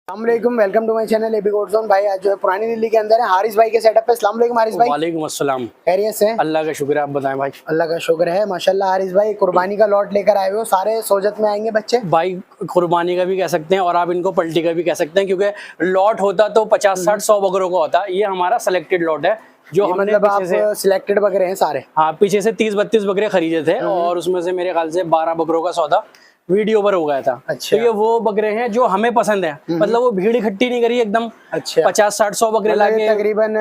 अस्सलामुअलैकुम, welcome to my channel AB God zone. भाई आज जो है पुरानी दिल्ली के अंदर है हारिस भाई के सेटअप पे। अस्सलाम वालेकुम हारिस भाई। वालेकुम अस्सलाम। खैरियत से? अल्लाह का शुक्र है, आप बताएं भाई। अल्लाह का शुक्र है माशाल्लाह। हारिस भाई कुर्बानी का लॉट लेकर आए हो, सारे सोजत में आएंगे बच्चे? भाई कुर्बानी का भी कह सकते हैं और आप इनको पलटी का भी कह सकते हैं, क्योंकि लॉट होता तो 50-60-100 बकरों का होता। ये हमारा सिलेक्टेड लॉट है जो हमने मतलब आप पीछे से सिलेक्टेड बकरे हैं सारे? हाँ, पीछे से 30-32 बकरे खरीदे थे और उसमें से मेरे ख्याल से 12 बकरों का सौदा वीडियो पर हो गया था। अच्छा। तो ये वो बकरे हैं जो हमें पसंद है, मतलब वो भीड़ इकट्ठी नहीं करी एकदम। अच्छा। 50-60-100 बकरे मतलब लाके तकरीबन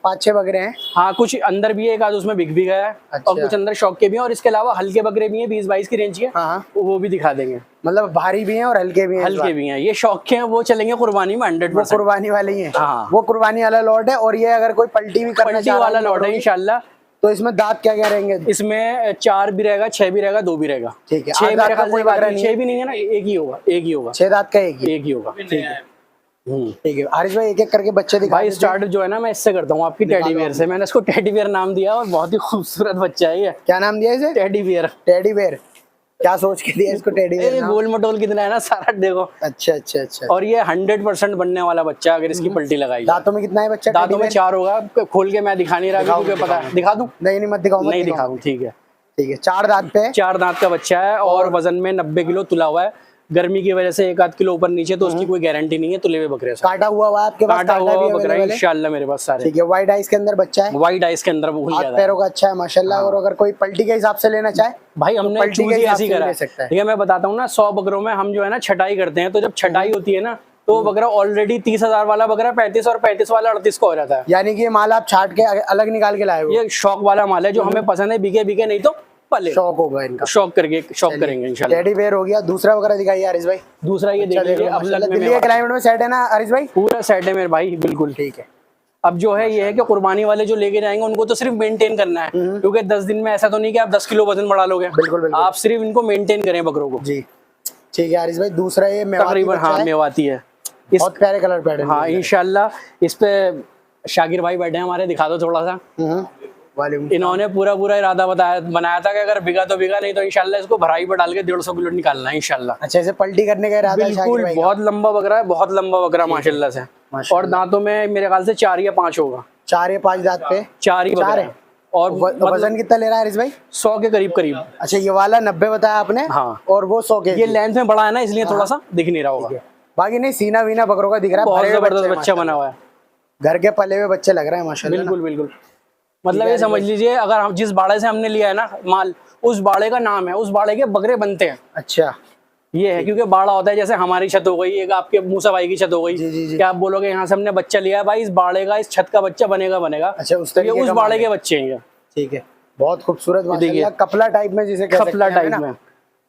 5-6 बकरे हैं। हाँ, कुछ अंदर भी है, एक आध उसमें बिक भी गया है। अच्छा। और कुछ अंदर शौक के भी हैं और इसके अलावा हल्के बकरे भी हैं 20-22 की रेंज के। हाँ। वो भी दिखा देंगे। मतलब भारी भी हैं और हल्के भी हैं? हल्के भी हैं, ये शौक के हैं, वो चलेंगे कुर्बानी में 100%। वो कुर्बानी वाले ही हैं? हाँ। वो कुर्बानी वाला लॉट है। और ये अगर कोई पलटी भी करना पलटी चाह वाला रहा लॉट है इंशाल्लाह। तो इसमें दांत क्या क्या रहेंगे? इसमें 4 भी रहेगा, 6 भी रहेगा, 2 भी रहेगा। ठीक है। 6 8 दांत मेरे का ख्याल कोई से बकरा नहीं है? 6 भी नहीं है ना, एक ही होगा, एक ही होगा। 6 दांत का एक ही? एक ही होगा। ठीक है। ठीक है हारिस भाई, एक एक करके बच्चे दिखा भाई दीजिए। स्टार्ट जो है ना, मैं इससे करता हूँ आपकी टेडी बियर से। मैंने इसको टेडी बियर नाम दिया और बहुत ही खूबसूरत बच्चा है ये। क्या नाम दिया इसे? Teddy bear. Teddy bear? क्या सोच के दिया इसको टेडी बेयर नाम? गोल मटोल कितना है ना सारा, देखो। अच्छा अच्छा अच्छा। और ये 100% बनने वाला बच्चा अगर इसकी पलटी लगाई जाए। दांतों में कितना है बच्चा? दांतों में 4 होगा। खोल के मैं दिखा नहीं रहा दिखाओ, क्योंकि पता है। दिखा दूं? नहीं नहीं मत दिखाओ, मत नहीं दिखाओ। दिखाऊं, ठीक है। ठीक है। 4 दांत पे? 4 दांत का बच्चा है और वजन में 90 किलो तुला हुआ है। गर्मी की वजह से 1-8 किलो ऊपर नीचे, तो उसकी कोई गारंटी नहीं है तुले हुए बकरे से। काटा हुआ हुआ आपके पास? काटा हुआ भी बकरा available है? इंशाल्लाह मेरे पास सारे। ठीक है। वाइट आइस के अंदर बच्चा है? वाइट आइस के अंदर भूल हाथ गया था पैरों का अच्छा है माशाल्लाह। और अगर कोई पल्टी के हिसाब से लेना चाहे भाई, हमने पलटी के चूज ही हिसाब ऐसी से करा ले है। सकता है। ठीक है, मैं बताता हूँ ना, 100 बकरों में हम जो है ना छटाई करते हैं, तो जब छटाई होती है ना, तो बकरा ऑलरेडी 30,000 वाला बकरा 35 और 35 वाला 38 का हो जाता है। यानी कि ये माल आप छाट के अलग निकाल के लाए हो? ये शौक वाला माल है जो हमें पसंद है, बिके बिके नहीं तो पले। शौक होगा इनका? शौक करके शौक करेंगे इंशाल्लाह। टेडी बेयर हो गया। दूसरा वगैरह दिखाइए हारिस भाई। दूसरा ये देख लीजिए, अब लग दिल्ली के क्लाइमेट में सेट है ना हारिस भाई? पूरा सेट है मेरे भाई, बिल्कुल ठीक है। अब जो है ये है कि कुर्बानी वाले जो लेके जाएंगे उनको तो सिर्फ मेंटेन करना है, क्योंकि 10 दिन में ऐसा तो नहीं कि आप 10 किलो वजन बढ़ा लोगे। बिल्कुल बिल्कुल। आप सिर्फ इनको मेंटेन करें बकरों को। जी ठीक है हारिस भाई। दूसरा ये मेवाती तकरीबन बच्चा हाँ है। मेवाती है। बहुत प्यारे कलर पैटर्न। हाँ इंशाल्लाह। इस पे शाकिर भाई बैठे हैं हमारे, दिखा दो थोड़ा सा। वालेकुम। इन्होंने पूरा इरादा बनाया था कि अगर बिगा तो बिगा, नहीं तो इंशाल्लाह इसको भराई पर डाल के 150 किलो निकालना है इंशाल्लाह। अच्छा, इसे पलटी करने का इरादा है शाकिर बिल्कुल, भाई का? बहुत लंबा बकरा है, बहुत लंबा बकरा माशाल्लाह से। और दांतों में मेरे ख्याल से 4 या 5 होगा। 4 या 5 दांत पे? 4 ही बकरा है। और वजन कितना ले रहा है हारिस भाई? 100 के करीब करीब। अच्छा, ये वाला 90 बताया आपने? हाँ। और वो 100 के? ये लेंथ में बड़ा है ना, इसलिए थोड़ा सा दिख नहीं रहा होगा। बाकी नहीं, सीना वीना बकरों का दिख रहा है। बहुत भरे हुए जबरदस्त बच्चे हैं बच्चा बना हुआ है। माशाल्लाह। घर के पले हुए बच्चे लग रहे हैं माशाल्लाह। बिल्कुल बिल्कुल। मतलब ये समझ लीजिए, अगर हम जिस बाड़े से हमने लिया है ना माल, उस बाड़े का नाम है, उस बाड़े के बकरे बनते हैं। अच्छा। ये है, क्योंकि बाड़ा होता है जैसे हमारी छत हो गई, एक आपके मूसा भाई की छत हो गई। जी, जी, जी। क्या आप बोलोगे यहाँ से हमने बच्चा लिया है? भाई इस बाड़े का, इस छत का बच्चा बनेगा। अच्छा, उस ये तरीके उस का बाड़े माल के है। बच्चे हैं ये। ठीक है। बहुत खूबसूरत माशाल्लाह। कपला टाइप में जिसे कह सकते कपला हैं टाइप ना? में,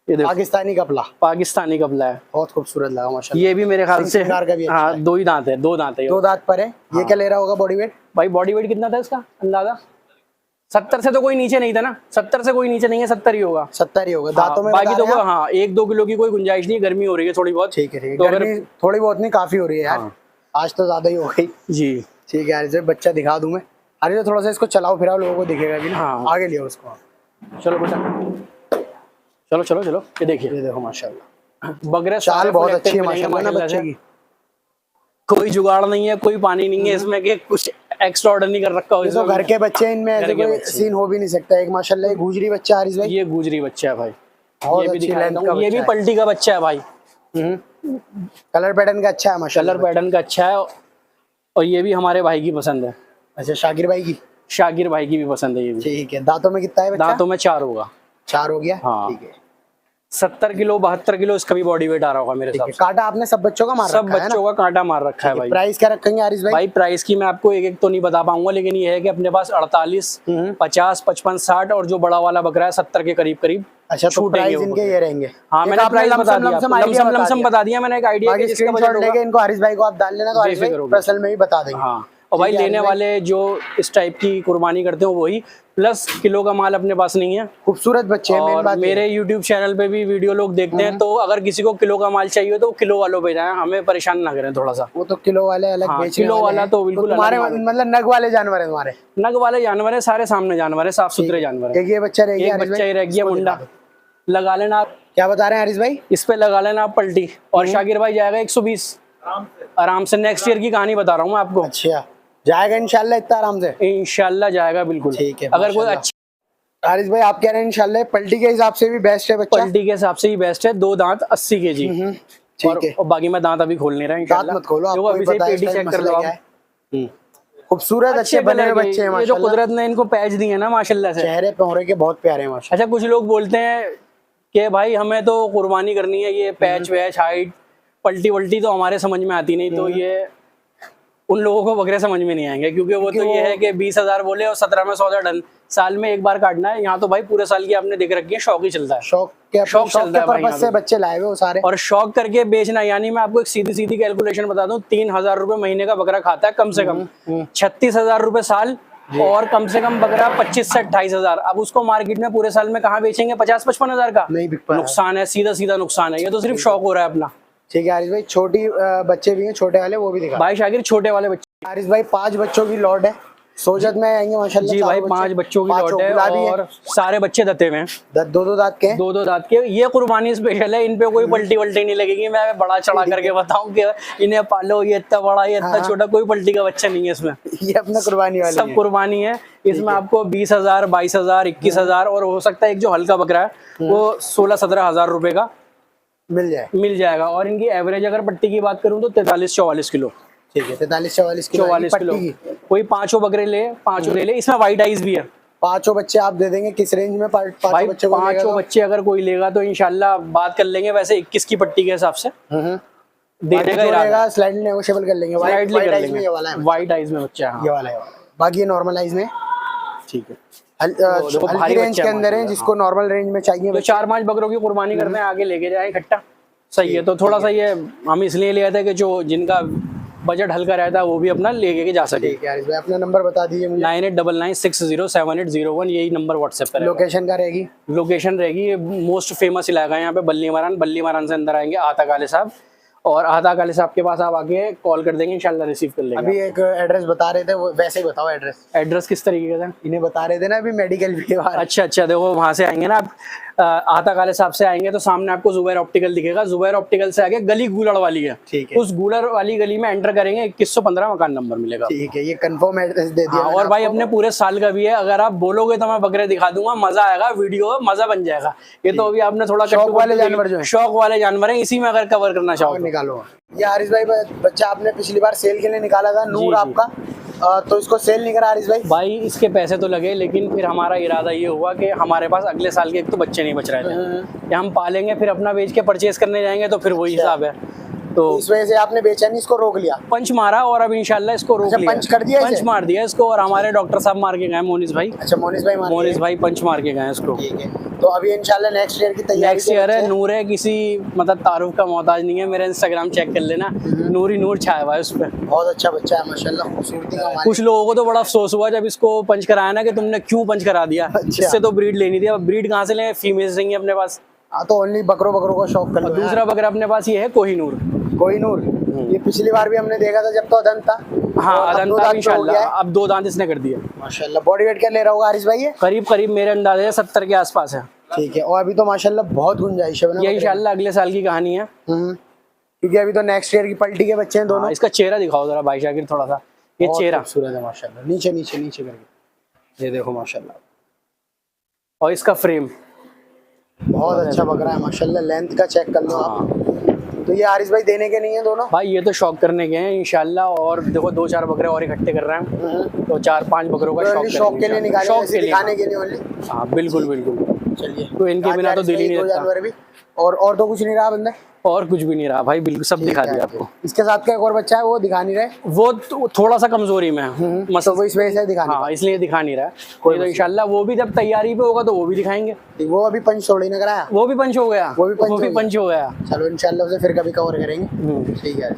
ये देखो पाकिस्तानी कपला। पाकिस्तानी कपला है। बहुत खूबसूरत लगा माशाल्लाह। ये भी मेरे ख्याल से सिंगार का भी अच्छा हाँ है। 2 ही दांत है, 2 दांत है ये। 2 दांत पर है। ये क्या ले रहा होगा बॉडी वेट? भाई बॉडी वेट कितना था इसका अंदाजा? 70 से तो कोई नीचे नहीं था ना, 70 से कोई नीचे नहीं है, 70 ही होगा। 70 ही होगा दांतों में? बाकी तो बता रहे हैं आप? हाँ 1-2 किलो की कोई गुंजाइश नहीं है, गर्मी हो रही है थोड़ी बहुत। ठीक है ठीक है। तो अगर गर्मी थोड़ी बहुत नहीं, काफी हो रही है यार। हाँ। आज तो ज्यादा ही हो गई। जी ठीक है हारिस भाई, बच्चा दिखा दूं मैं? हारिस भाई थोड़ा सा इसको चलाओ फिराओ, लोगों को दिखेगा भी ना। हाँ। आगे लियो उसको। चलो बेटा, चलो चलो चलो। ये देखिए ये देखो माशाल्लाह, बकरे चाल सारे बहुत full अच्छी है active मिलेंगे माशाल्लाह ना माशाल्लाह बच्चे से। की। कोई जुगाड़ नहीं है, कोई पानी नहीं है इसमें कि कुछ एक्स्ट्रा ऑर्डर नहीं कर रखा हो ये तो इसमें। घर के बच्चे हैं, इनमें ऐसे घर के कोई बच्चे। सीन हो भी नहीं सकता। एक माशाल्लाह एक गुजरी बच्चा हारिस भाई। ये गुजरी बच्चा है भाई। बहुत ये भी अच्छी दिखा लेंथ देता का हूँ। ये भी बच्चा है। पलटी का बच्चा है भाई। कलर पैटर्न का अच्छा है माशाल्लाह। कलर पैटर्न का अच्छा है। और ये भी हमारे भाई की पसंद है, अच्छा, शाकिर भाई की? शाकिर भाई की भी पसंद है ये भी। ठीक है। दांतों में कितना है बच्चा? दांतों में 4 होगा। 4 हो गया। हाँ। ठीक है। 70 किलो 72 किलो इसका भी बॉडी वेट आ रहा होगा मेरे ठीक हिसाब है। से। कांटा आपने सब बच्चों का मार सब रखा है ना? बच्चों का कांटा मार रखा है भाई। प्राइस क्या रखेंगे हारिस भाई? भाई प्राइस की मैं आपको एक एक तो नहीं बता पाऊंगा, लेकिन ये है कि अपने पास 48, 50, 55, 60 और जो बड़ा वाला बकरा है 70 के करीब करीब। अच्छा, तो छूटेंगे प्राइस वो इनके बकरे। ये रहेंगे? हाँ एक मैंने आपने प्राइस बता दिया, लमसम बता दिया मैंने, एक आइडिया बाकी स्क्रीनशॉट लेके इनको हारिस भाई को आप डाल लेना, तो हारिस भाई पर्सनल में भी बता देंगे। हाँ। और भाई लेने वाले जो इस टाइप की कुर्बानी करते हो वही, प्लस किलो का माल अपने पास नहीं है। खूबसूरत बच्चे हैं, मेन और बात मेरे YouTube चैनल पे भी वीडियो लोग देखते हैं, तो अगर किसी को किलो का माल चाहिए तो किलो वालों पे जाएं, हमें परेशान ना करें थोड़ा सा। वो तो किलो वाले अलग हाँ, बेचने किलो वाले वाला हैं। तो बिल्कुल तुम्हारे अलग माल है। मतलब नग वाले जानवर है तुम्हारे? नग वाले जानवर है, सारे सामने जानवर है, साफ सुथरे जानवर है। एक ये बच्चा रह गया एक हारिस बच्चा भाई, ही रह गया इसको मुंडा। दिखा दो। लगा लेना आप, क्या बता रहे हैं हारिस भाई? इस पे लगा लेना आप पलटी, और शाकिर भाई जाएगा 120। आराम से नेक्स्ट ईयर की कहानी बता रहा हूँ मैं आपको। अच्छा, जाएगा इंशाल्लाह इतना आराम से? इंशाल्लाह जाएगा बिल्कुल। ठीक है, अगर कोई माशाल्लाह। अच्छी हारिस भाई आप कह रहे हैं इंशाल्लाह पलटी के हिसाब से भी बेस्ट है बच्चा? पलटी के हिसाब से ही बेस्ट है। 2 दांत 80 kg। ठीक है। और बाकी मैं दांत अभी खोल नहीं रहा दांत इंशाल्लाह। मत खोलो, देखो आपको अभी भी से ही पता है पेटी इसका चेक कर लो मसला आप। क्या है। खूबसूरत अच्छे बने हुए बच्चे हैं ये जो माशाल्लाह। कुदरत ने इनको पैच दिए हैं ना माशाल्लाह से। चेहरे पे हो रहे के बहुत प्यारे हैं माशाल्लाह। अच्छा, कुछ लोग बोलते हैं कि भाई हमें तो कुर्बानी करनी है, ये पैच वैच हाइट पलटी वल्टी तो हमारे समझ में आती नहीं, तो ये उन लोगों को बकरे समझ में नहीं आएंगे, क्योंकि वो तो ये है कि 20,000 बोले और 17 में सौदा डन। साल में एक बार काटना है। यहाँ तो भाई पूरे साल की आपने देख रखी है, शौक ही चलता है। शौक के शौक चलता है भाई पर्पस से यहाँ पे। बच्चे लाए हुए वो सारे। और शौक करके बेचना, यानी मैं आपको एक सीधी सीधी कैलकुलेशन बता दूं, 3,000 रुपए महीने का बकरा खाता है कम से कम, 36,000 रुपए साल, और कम से कम बकरा 25 से 28,000। अब उसको मार्केट में पूरे साल में कहाँ बेचेंगे 50-55,000 का? नहीं बिक पा रहा है। नुकसान है, सीधा सीधा नुकसान है। ये तो सिर्फ शौक हो रहा है अपना। ठीक है हारिस भाई, छोटी बच्चे भी हैं छोटे वाले, वो भी दिखा। भाई शाकिर छोटे वाले बच्चे। हारिस भाई 5 बच्चों की लॉट है, सोजत में आएंगे माशाल्लाह। जी भाई 5 बच्चों की लॉट है और सारे बच्चे दत्ते हुए हैं। 2-2 दांत के हैं। 2-2 दांत के। ये कुर्बानी स्पेशल है, इन पे कोई पलटी वल्टी नहीं लगेगी। मैं बड़ा चढ़ा करके बताऊं कि इन्हें पालो, ये इतना बड़ा ये इतना छोटा, कोई पलटी का बच्चा नहीं है इसमें। ये अपना कुर्बानी वाले सब कुर्बानी है। इसमें आपको 20,000, 22,000, 21,000 और हो सकता है एक जो हल्का बकरा है वो 16-17,000 रुपए का मिल जाएगा। और इनकी एवरेज अगर पट्टी की बात करूं तो 43-44 किलो। ठीक है, 43-44 किलो 44 किलो। कोई 5 बकरे ले, 5 ले ले। इसमें वाइट आइज भी है। 5 बच्चे आप दे देंगे किस रेंज में? 5 बच्चे को 5 बच्चे अगर कोई लेगा तो इंशाल्लाह बात कर लेंगे, वैसे 21 की पट्टी के हिसाब से देने का इरादा। स्लाइड नेगोशिएबल कर लेंगे। वाइट आइज में, ये वाला है, वाइट आइज में बच्चा है। ये वाला है। बाकी ये नॉर्मल आइज में। ठीक है, हल्की रेंज के अंदर है, जिसको नॉर्मल रेंज में चाहिए। तो 4-5 बकरों की कुर्बानी करते हैं, आगे लेके जाए इकट्ठा। सही है। तो थोड़ा सा ये हम इसलिए ले आए थे कि जो जिनका बजट हल्का रहता है वो भी अपना लेके जा सके। ठीक है हारिस भाई, अपना नंबर बता दीजिए मुझे। 9899607801। यही नंबर व्हाट्सएप पर। लोकेशन का रहेगी? लोकेशन रहेगी, ये मोस्ट फेमस इलाका है यहाँ पे, बल्ली मारान से अंदर आएंगे आता काले साहब, और आता काले साहब के पास आप आके कॉल कर देंगे, इंशाल्लाह रिसीव कर लेंगे। अभी एक एड्रेस बता रहे थे, वो वैसे ही बताओ एड्रेस। एड्रेस किस तरीके का? इन्हें बता रहे थे ना अभी मेडिकल भी है। अच्छा, देखो वहां से आएंगे ना आप, आता काले साहब से आएंगे तो सामने आपको जुबैर ऑप्टिकल दिखेगा। जुबैर ऑप्टिकल से आगे गली गूलड़ वाली है। ठीक है। उस गूलड़ वाली गली में एंटर करेंगे, 2115 मकान नंबर मिलेगा। ठीक है, ये कंफर्म एड्रेस दे दिया। और भाई अपने पूरे साल का भी है, अगर आप बोलोगे तो मैं बकरे दिखा दूंगा, मजा आएगा, वीडियो मजा बन जाएगा। ये तो अभी आपने थोड़ा शौक वाले जानवर जो है, शौक वाले जानवर है, इसी में अगर कवर करना चाहो निकालो। ये हारिस भाई बच्चा आपने पिछली बार सेल के लिए निकाला था, नूर आपका, तो इसको सेल नहीं करा हारिस भाई इसके पैसे तो लगे, लेकिन फिर हमारा इरादा ये हुआ कि हमारे पास अगले साल के एक तो बच्चे नहीं बच रहे थे, कि हम पालेंगे फिर अपना बेच के परचेज करने जाएंगे, तो फिर वही हिसाब है। तो इस वजह से आपने बेचा नहीं, इसको रोक लिया? पंच मारा और अब इंशाल्लाह इसको रोक लिया। पंच कर दिया, पंच मार दिया इसको, और हमारे डॉक्टर साहब मार के गए, मोनिस भाई। अच्छा, मोनिस भाई पंच मार के गए इसको। ठीक है, तो अभी इंशाल्लाह नेक्स्ट ईयर की तैयारी। नेक्स्ट ईयर है। नूर है, किसी मतलब तारुफ का मोहताज नहीं है। मेरा इंस्टाग्राम चेक कर लेना, नूर ही नूर छाया हुआ है उस पर। बहुत अच्छा बच्चा है माशाल्लाह, खूबसूरती का मालिक। कुछ लोगों को तो बड़ा अफसोस हुआ जब इसको पंच कराया ना, कि तुमने क्यों पंच करा दिया। इससे तो ब्रीड लेनी थी। अब ब्रीड कहाँ से लें, फीमेल्स नहीं है अपने पास। हाँ, तो ओनली बकरों का शौक कर लो। दूसरा बकरा अपने पास ये है कोहिनूर। ये पिछली बार भी हमने देखा था जब तो अदन था। हाँ, अदन था इंशाल्लाह। अब 2 दांत इसने कर दिया माशाल्लाह। बॉडी वेट क्या ले रहा होगा हारिस भाई ये? करीब मेरे अंदाजे से 70 के आसपास है। ठीक है, और अभी तो माशाल्लाह बहुत गुंजाइश है। ये इंशाल्लाह अगले साल की कहानी है, क्योंकि अभी तो नेक्स्ट ईयर की पलटी के बच्चे हैं दोनों। इसका चेहरा दिखाओ जरा भाई शाकिर थोड़ा सा। ये चेहरा खूबसूरत है माशाल्लाह, नीचे करके ये देखो माशाल्लाह। और इसका फ्रेम बहुत अच्छा बकरा है माशाल्लाह। लेंथ का चेक कर लो आप। तो ये हारिस भाई देने के नहीं है दोनों भाई, ये तो शौक करने के हैं इंशाल्लाह। और देखो 2-4 बकरे और इकट्ठे कर रहे हैं, तो 4-5 बकरों का शौक के लिए निकाले, शौक के लिए, दिखाने के लिए ओनली। हाँ बिल्कुल। चलिए, तो इनके बिना तो दिल ही नहीं जानवर भी। और तो कुछ नहीं रहा बंदा? और कुछ भी नहीं रहा भाई, बिल्कुल सब दिखा दिया आपको। इसके साथ का एक और बच्चा है, वो दिखा नहीं रहे। वो तो थोड़ा सा कमजोरी में है, मतलब वो इस वजह से दिखा नहीं। हाँ, इसलिए दिखा नहीं रहा। तो इंशाल्लाह वो भी जब तैयारी पे होगा तो वो भी दिखाएंगे। वो अभी पंच थोड़ी ना कराया, वो भी पंच हो गया। वो भी पंच हो गया। चलो इंशाल्लाह उसे फिर कभी कवर करेंगे। ठीक है,